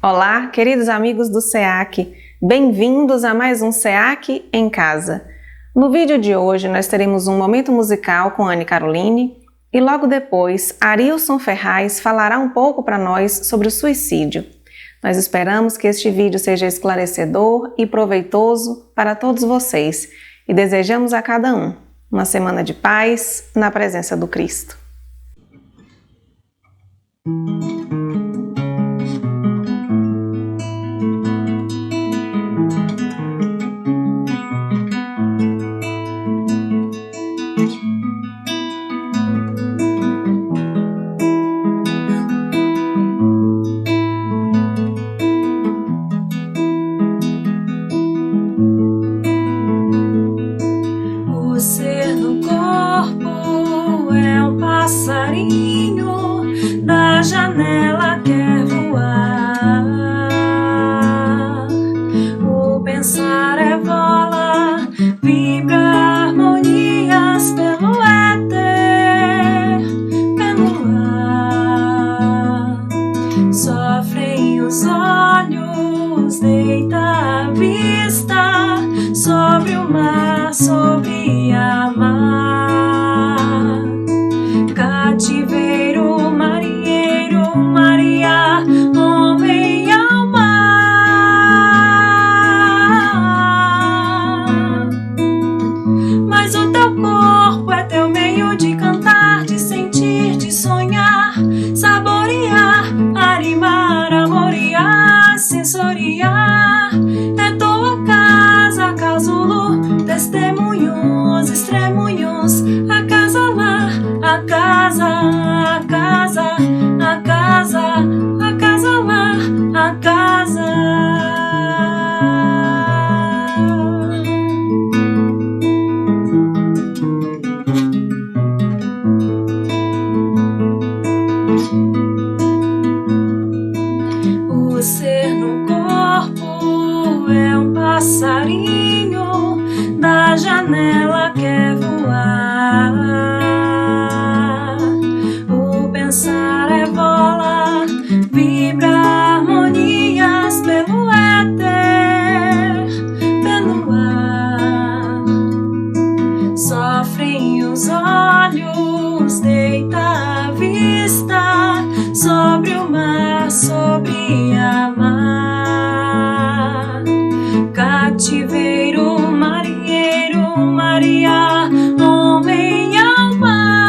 Olá, queridos amigos do SEAC, bem-vindos a mais um SEAC em Casa. No vídeo de hoje nós teremos um momento musical com Anne Caroline e logo depois Arilson Ferraz falará um pouco para nós sobre o suicídio. Nós esperamos que este vídeo seja esclarecedor e proveitoso para todos vocês e desejamos a cada um uma semana de paz na presença do Cristo. O ser no corpo é um passarinho, da janela quer voar. O pensar é vola, vibra harmonias pelo éter, pelo ar. Sofrem os olhos, deita a vista sobre o mar, sobre a mar. Cativeiro, marinheiro, Maria, homem ao mar. Mas o teu corpo é teu meio de cantar, de sentir, de sonhar, saborear, animar, amorear, sensoriar. É tua casa, casulo, testemunhos, estremunhos, a casa lá, a casa, a casa, a casa, a casa lá, a casa. O ser no corpo é um passarinho, da janela quer voar. O pensar é bola, vibra harmonias pelo éter, pelo ar. Sofrem os olhos, deita a vista sobre o mar, sobre a mar. Cativeiro, marinheiro, Maria, homem ao mar.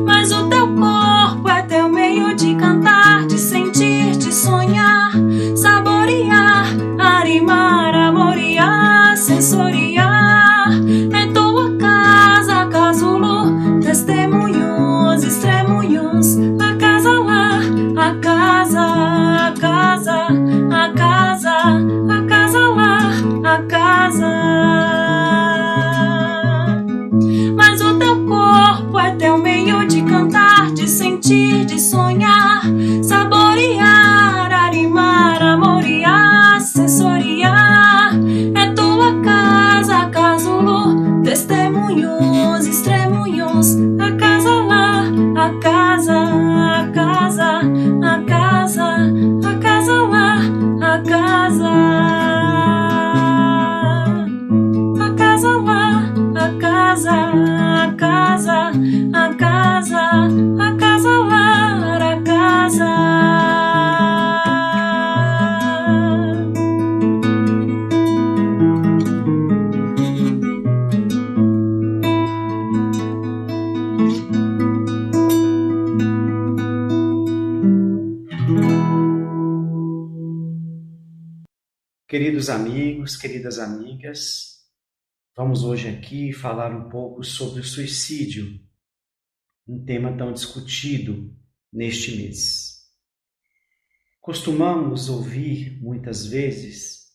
Mas o teu corpo é teu meio de cantar, de sentir, de sonhar, saborear, animar, amorear, sensoriar. É tua casa, casulo, testemunhos, estremunhos, a casa lá, a casa, a casa, a casa, a casa lá, a casa. Mas o teu corpo é teu meio de cantar, de sentir, de sonhar, saborear, animar, amorear, sensoriar. É tua casa, casulo, testemunhos, estremunhos, a casa lá, a casa, a casa, a casa, a casa lá, a casa. A casa lá, a casa, a casa, a casa, a casa lá, a casa. Queridos amigos, queridas amigas, vamos hoje aqui falar um pouco sobre o suicídio, um tema tão discutido neste mês. Costumamos ouvir muitas vezes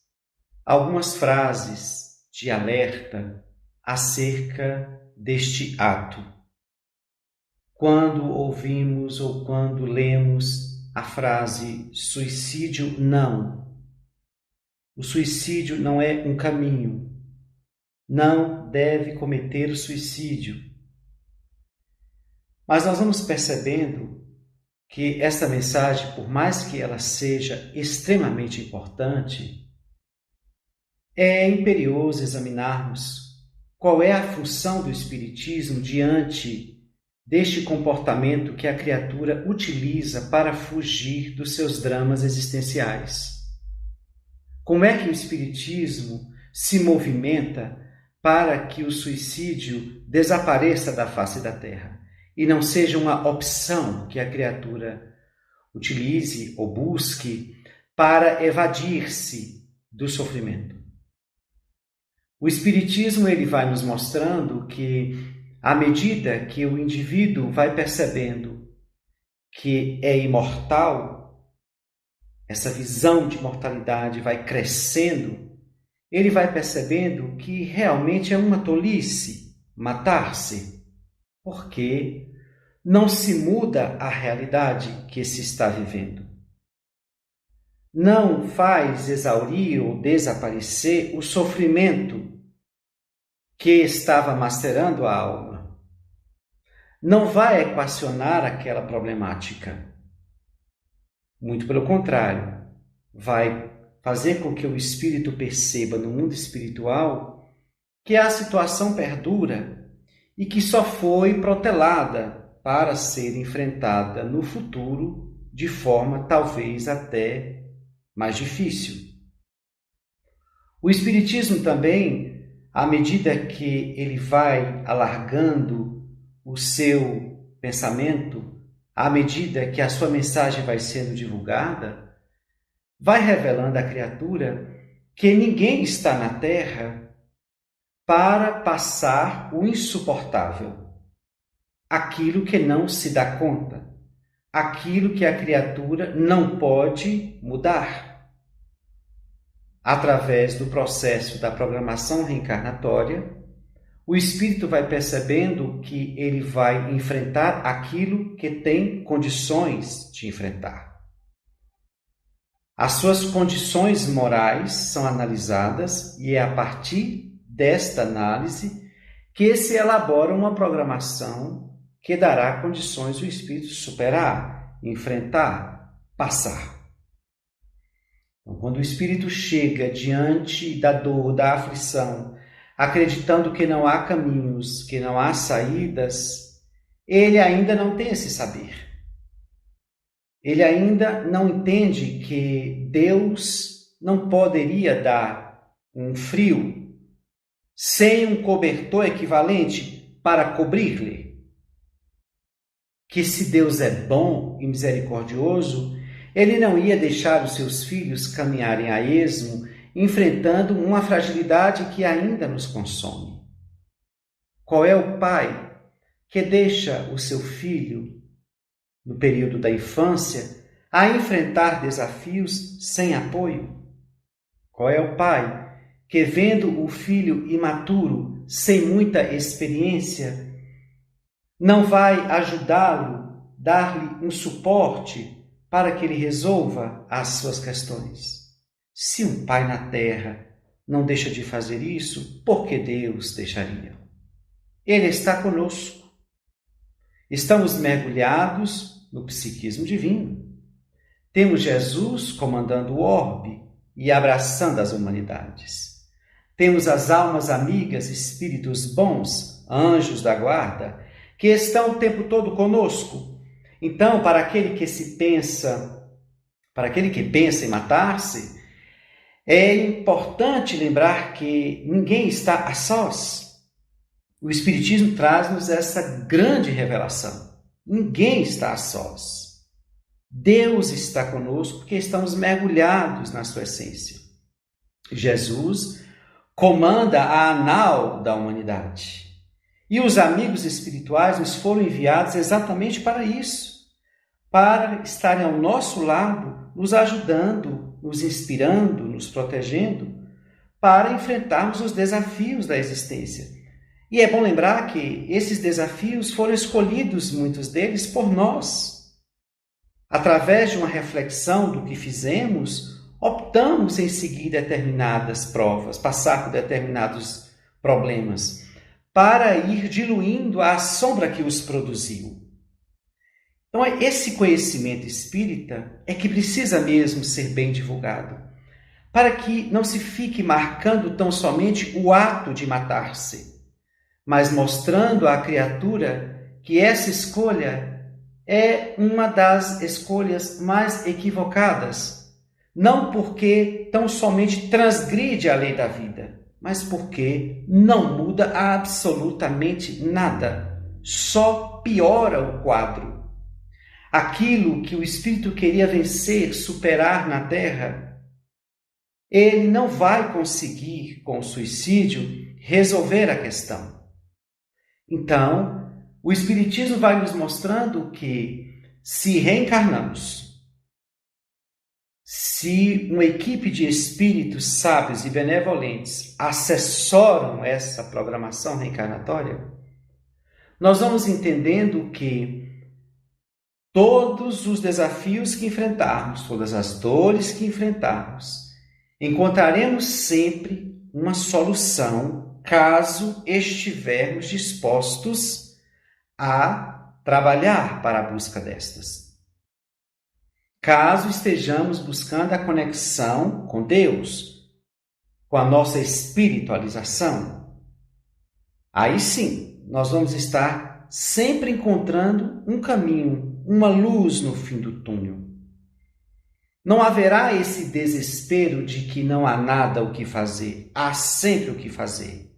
algumas frases de alerta acerca deste ato. Quando ouvimos ou quando lemos a frase suicídio não, o suicídio não é um caminho, não deve cometer o suicídio. Mas nós vamos percebendo que esta mensagem, por mais que ela seja extremamente importante, é imperioso examinarmos qual é a função do Espiritismo diante deste comportamento que a criatura utiliza para fugir dos seus dramas existenciais. Como é que o Espiritismo se movimenta para que o suicídio desapareça da face da Terra e não seja uma opção que a criatura utilize ou busque para evadir-se do sofrimento? O Espiritismo ele vai nos mostrando que, à medida que o indivíduo vai percebendo que é imortal, essa visão de mortalidade vai crescendo, ele vai percebendo que realmente é uma tolice matar-se, porque não se muda a realidade que se está vivendo. Não faz exaurir ou desaparecer o sofrimento que estava macerando a alma. Não vai equacionar aquela problemática. Muito pelo contrário, vai fazer com que o espírito perceba no mundo espiritual que a situação perdura e que só foi protelada para ser enfrentada no futuro de forma talvez até mais difícil. O Espiritismo também, à medida que ele vai alargando o seu pensamento, à medida que a sua mensagem vai sendo divulgada, vai revelando à criatura que ninguém está na Terra para passar o insuportável, aquilo que não se dá conta, aquilo que a criatura não pode mudar. Através do processo da programação reencarnatória, o espírito vai percebendo que ele vai enfrentar aquilo que tem condições de enfrentar. As suas condições morais são analisadas e é a partir desta análise que se elabora uma programação que dará condições do espírito superar, enfrentar, passar. Então, quando o espírito chega diante da dor, da aflição, acreditando que não há caminhos, que não há saídas, ele ainda não tem esse saber. Ele ainda não entende que Deus não poderia dar um frio sem um cobertor equivalente para cobrir-lhe. Que se Deus é bom e misericordioso, ele não ia deixar os seus filhos caminharem a esmo, enfrentando uma fragilidade que ainda nos consome. Qual é o pai que deixa o seu filho, no período da infância, a enfrentar desafios sem apoio? Qual é o pai que, vendo o filho imaturo, sem muita experiência, não vai ajudá-lo, dar-lhe um suporte para que ele resolva as suas questões? Se um pai na terra não deixa de fazer isso, por que Deus deixaria? Ele está conosco. Estamos mergulhados no psiquismo divino. Temos Jesus comandando o orbe e abraçando as humanidades. Temos as almas amigas, espíritos bons, anjos da guarda, que estão o tempo todo conosco. Então, para aquele que pensa em matar-se, é importante lembrar que ninguém está a sós. O Espiritismo traz-nos essa grande revelação. Ninguém está a sós. Deus está conosco porque estamos mergulhados na sua essência. Jesus comanda a anal da humanidade. E os amigos espirituais nos foram enviados exatamente para isso, para estarem ao nosso lado, nos ajudando, nos inspirando, nos protegendo, para enfrentarmos os desafios da existência. E é bom lembrar que esses desafios foram escolhidos, muitos deles, por nós. Através de uma reflexão do que fizemos, optamos em seguir determinadas provas, passar por determinados problemas, para ir diluindo a sombra que os produziu. Então, esse conhecimento espírita é que precisa mesmo ser bem divulgado, para que não se fique marcando tão somente o ato de matar-se, mas mostrando à criatura que essa escolha é uma das escolhas mais equivocadas, não porque tão somente transgride a lei da vida, mas porque não muda absolutamente nada, só piora o quadro. Aquilo que o espírito queria vencer, superar na Terra, ele não vai conseguir, com o suicídio, resolver a questão. Então, o Espiritismo vai nos mostrando que, se reencarnamos, se uma equipe de espíritos sábios e benevolentes assessoram essa programação reencarnatória, nós vamos entendendo que todos os desafios que enfrentarmos, todas as dores que enfrentarmos, encontraremos sempre uma solução caso estivermos dispostos a trabalhar para a busca destas. Caso estejamos buscando a conexão com Deus, com a nossa espiritualização, aí sim nós vamos estar sempre encontrando um caminho, uma luz no fim do túnel. Não haverá esse desespero de que não há nada o que fazer. Há sempre o que fazer.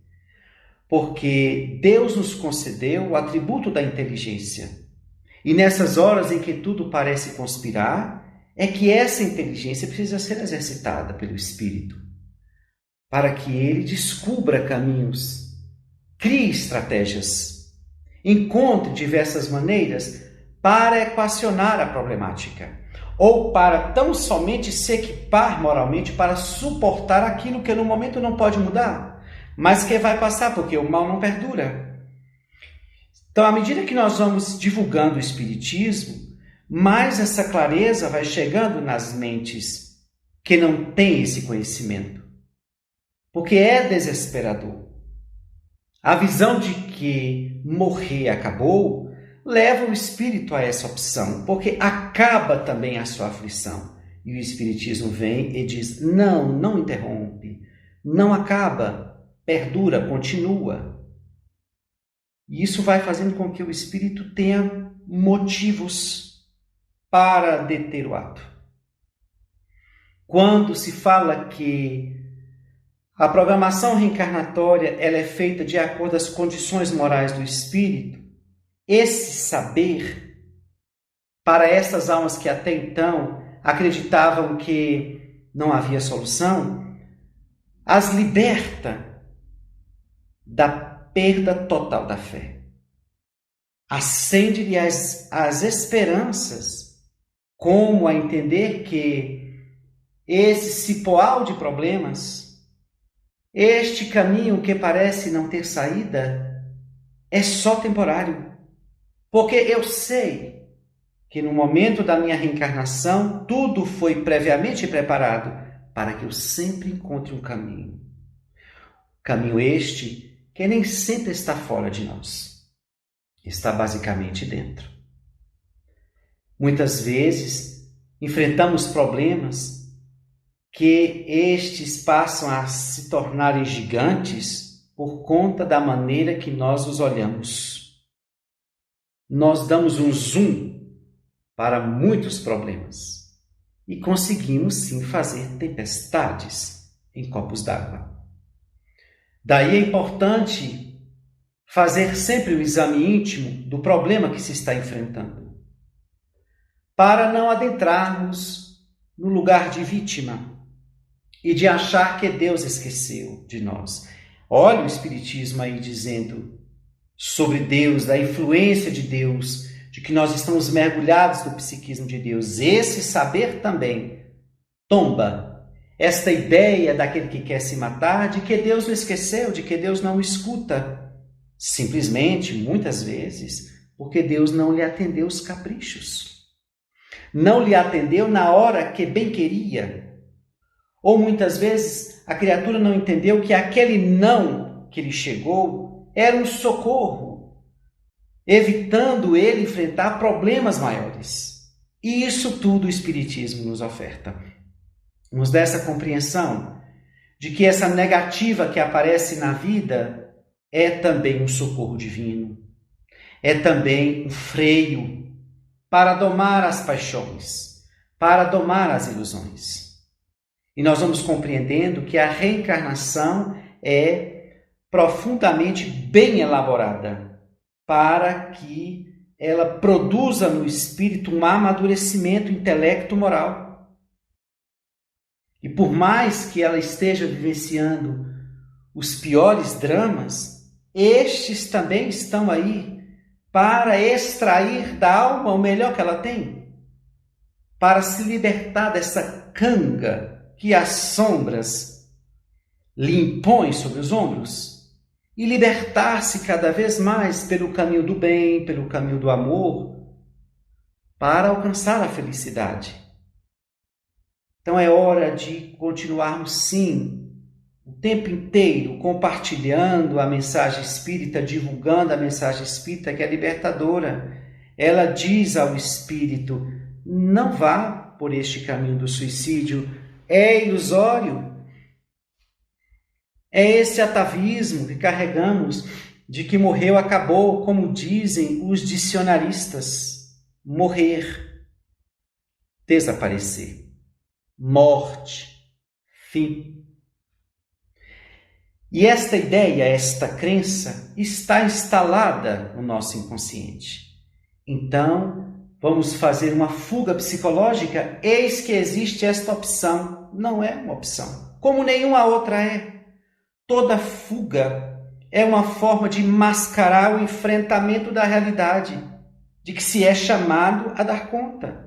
Porque Deus nos concedeu o atributo da inteligência. E nessas horas em que tudo parece conspirar, é que essa inteligência precisa ser exercitada pelo Espírito, para que ele descubra caminhos, crie estratégias, encontre diversas maneiras para equacionar a problemática, ou para tão somente se equipar moralmente para suportar aquilo que no momento não pode mudar, mas que vai passar, porque o mal não perdura. Então, à medida que nós vamos divulgando o Espiritismo, mais essa clareza vai chegando nas mentes que não têm esse conhecimento, porque é desesperador. A visão de que morrer acabou leva o espírito a essa opção, porque acaba também a sua aflição. E o Espiritismo vem e diz: não interrompe, não acaba, perdura, continua. E isso vai fazendo com que o espírito tenha motivos para deter o ato. Quando se fala que a programação reencarnatória ela é feita de acordo com as condições morais do espírito, esse saber, para essas almas que até então acreditavam que não havia solução, as liberta da perda total da fé. Acende-lhe as esperanças, como a entender que esse cipoal de problemas, este caminho que parece não ter saída, é só temporário. Porque eu sei que no momento da minha reencarnação, tudo foi previamente preparado para que eu sempre encontre um caminho. Caminho este que nem sempre está fora de nós, está basicamente dentro. Muitas vezes enfrentamos problemas que estes passam a se tornarem gigantes por conta da maneira que nós os olhamos. Nós damos um zoom para muitos problemas e conseguimos sim fazer tempestades em copos d'água. Daí é importante fazer sempre o exame íntimo do problema que se está enfrentando, para não adentrarmos no lugar de vítima e de achar que Deus esqueceu de nós. Olha o Espiritismo aí dizendo sobre Deus, da influência de Deus, de que nós estamos mergulhados no psiquismo de Deus. Esse saber também tomba esta ideia daquele que quer se matar, de que Deus não esqueceu, de que Deus não escuta. Simplesmente, muitas vezes, porque Deus não lhe atendeu os caprichos. Não lhe atendeu na hora que bem queria. Ou muitas vezes a criatura não entendeu que aquele não que lhe chegou era um socorro. evitando ele enfrentar problemas maiores. E isso tudo o Espiritismo nos oferta. Nos dá essa compreensão de que essa negativa que aparece na vida é também um socorro divino, é também um freio para domar as paixões, para domar as ilusões. E nós vamos compreendendo que a reencarnação é profundamente bem elaborada para que ela produza no espírito um amadurecimento intelecto-moral. E por mais que ela esteja vivenciando os piores dramas, estes também estão aí para extrair da alma o melhor que ela tem, para se libertar dessa canga que as sombras lhe impõem sobre os ombros e libertar-se cada vez mais pelo caminho do bem, pelo caminho do amor, para alcançar a felicidade. Então é hora de continuarmos, sim, o tempo inteiro compartilhando a mensagem espírita, divulgando a mensagem espírita, que é libertadora. Ela diz ao espírito: não vá por este caminho do suicídio, é ilusório. É esse atavismo que carregamos de que morreu, acabou, como dizem os dicionaristas. Morrer, desaparecer, morte, fim. E esta ideia, esta crença está instalada no nosso inconsciente. Então, vamos fazer uma fuga psicológica, eis que existe esta opção. Não é uma opção, como nenhuma outra é. Toda fuga é uma forma de mascarar o enfrentamento da realidade, de que se é chamado a dar conta.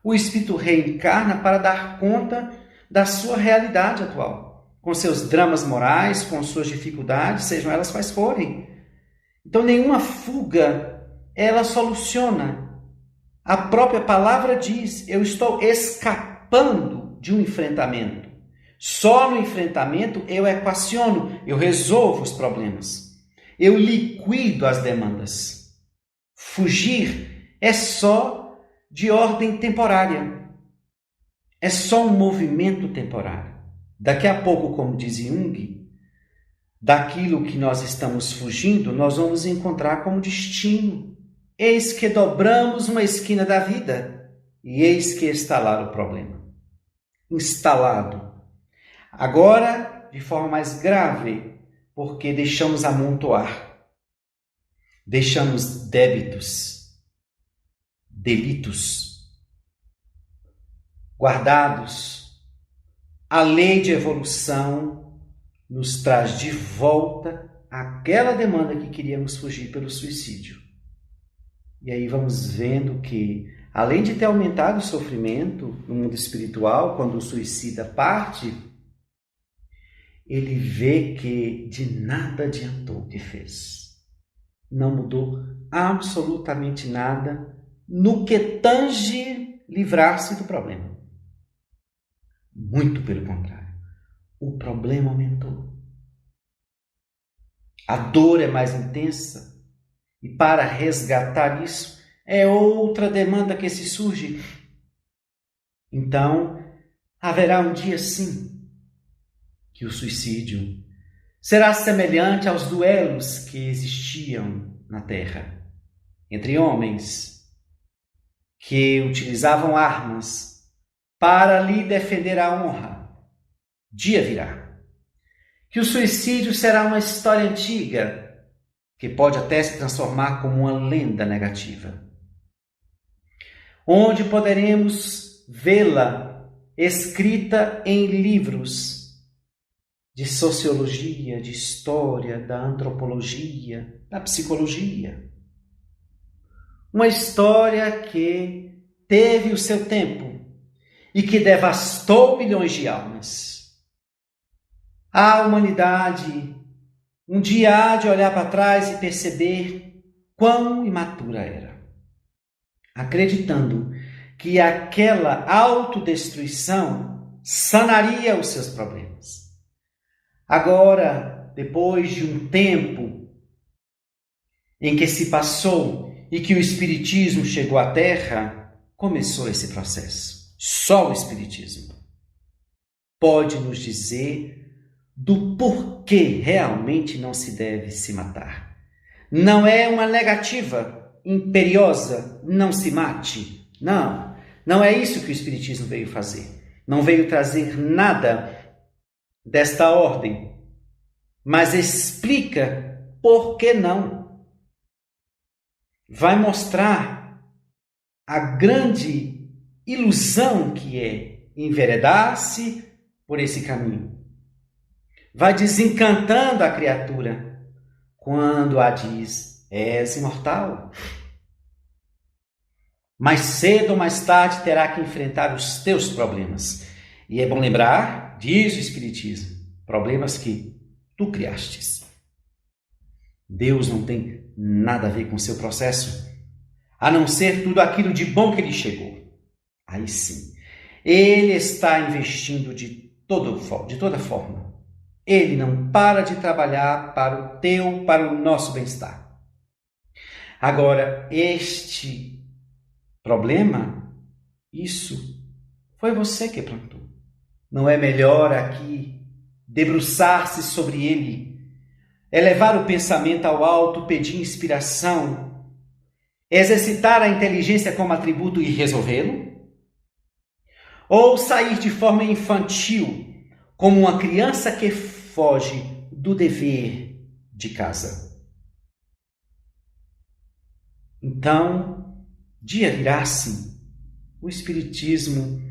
O espírito reencarna para dar conta da sua realidade atual, com seus dramas morais, com suas dificuldades, sejam elas quais forem. Então, nenhuma fuga, ela soluciona. A própria palavra diz: eu estou escapando de um enfrentamento. Só no enfrentamento eu equaciono, eu resolvo os problemas. Eu liquido as demandas. Fugir é só de ordem temporária. É só um movimento temporário. Daqui a pouco, como diz Jung, daquilo que nós estamos fugindo, nós vamos encontrar como destino. Eis que dobramos uma esquina da vida e eis que está lá o problema. Instalado. Agora, de forma mais grave, porque deixamos amontoar. Deixamos débitos, delitos guardados. A lei de evolução nos traz de volta aquela demanda que queríamos fugir pelo suicídio. E aí vamos vendo que, além de ter aumentado o sofrimento no mundo espiritual, quando o suicida parte, ele vê que de nada adiantou o que fez. Não mudou absolutamente nada no que tange livrar-se do problema. Muito pelo contrário. O problema aumentou. A dor é mais intensa. E para resgatar isso, é outra demanda que se surge. Então, haverá um dia sim que o suicídio será semelhante aos duelos que existiam na Terra entre homens que utilizavam armas para lhe defender a honra. Dia virá que o suicídio será uma história antiga que pode até se transformar como uma lenda negativa, onde poderemos vê-la escrita em livros de sociologia, de história, da antropologia, da psicologia. Uma história que teve o seu tempo e que devastou milhões de almas. A humanidade um dia há de olhar para trás e perceber quão imatura era, acreditando que aquela autodestruição sanaria os seus problemas. Agora, depois de um tempo em que se passou e que o Espiritismo chegou à Terra, começou esse processo. Só o Espiritismo pode nos dizer do porquê realmente não se deve se matar. Não é uma negativa imperiosa, não se mate. Não, não é isso que o Espiritismo veio fazer. Não veio trazer nada desta ordem, mas explica por que não. Vai mostrar a grande ilusão que é enveredar-se por esse caminho. Vai desencantando a criatura quando a diz: és imortal. Mais cedo ou mais tarde terá que enfrentar os teus problemas. E é bom lembrar, diz o Espiritismo, problemas que tu criastes. Deus não tem nada a ver com o seu processo, a não ser tudo aquilo de bom que lhe chegou. Aí sim, Ele está investindo de toda forma. Ele não para de trabalhar para o nosso bem-estar. Agora, este problema, isso foi você que plantou. Não é melhor aqui debruçar-se sobre ele, elevar o pensamento ao alto, pedir inspiração, exercitar a inteligência como atributo e resolvê-lo? Ou sair de forma infantil, como uma criança que foge do dever de casa? Então, dia virá sim. O Espiritismo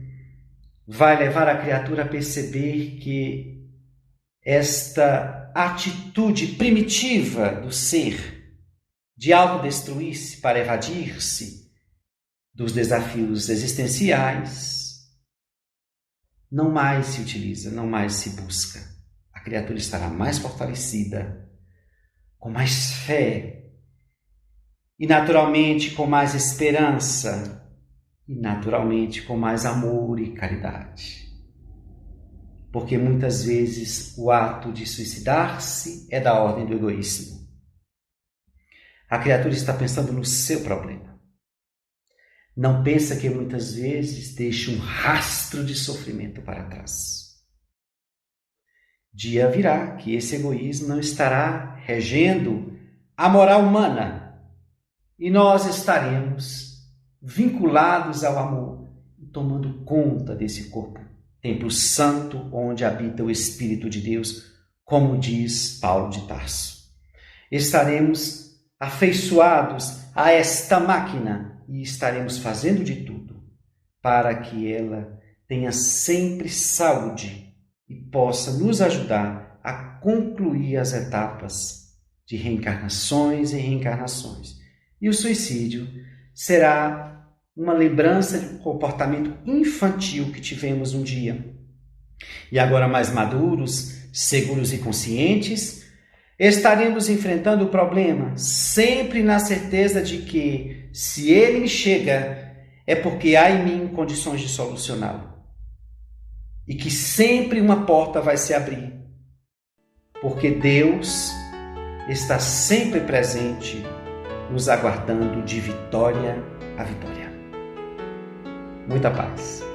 vai levar a criatura a perceber que esta atitude primitiva do ser de autodestruir-se para evadir-se dos desafios existenciais não mais se utiliza, não mais se busca. A criatura estará mais fortalecida, com mais fé e naturalmente com mais esperança e naturalmente com mais amor e caridade. Porque muitas vezes o ato de suicidar-se é da ordem do egoísmo. A criatura está pensando no seu problema. Não pensa que muitas vezes deixa um rastro de sofrimento para trás. Dia virá que esse egoísmo não estará regendo a moral humana e nós estaremos vinculados ao amor, tomando conta desse corpo, templo santo onde habita o Espírito de Deus, como diz Paulo de Tarso. Estaremos afeiçoados a esta máquina e estaremos fazendo de tudo para que ela tenha sempre saúde e possa nos ajudar a concluir as etapas de reencarnações e reencarnações. E o suicídio será uma lembrança de um comportamento infantil que tivemos um dia. E agora, mais maduros, seguros e conscientes, estaremos enfrentando o problema, sempre na certeza de que, se ele chega, é porque há em mim condições de solucioná-lo. E que sempre uma porta vai se abrir, porque Deus está sempre presente, nos aguardando de vitória a vitória. Muita paz.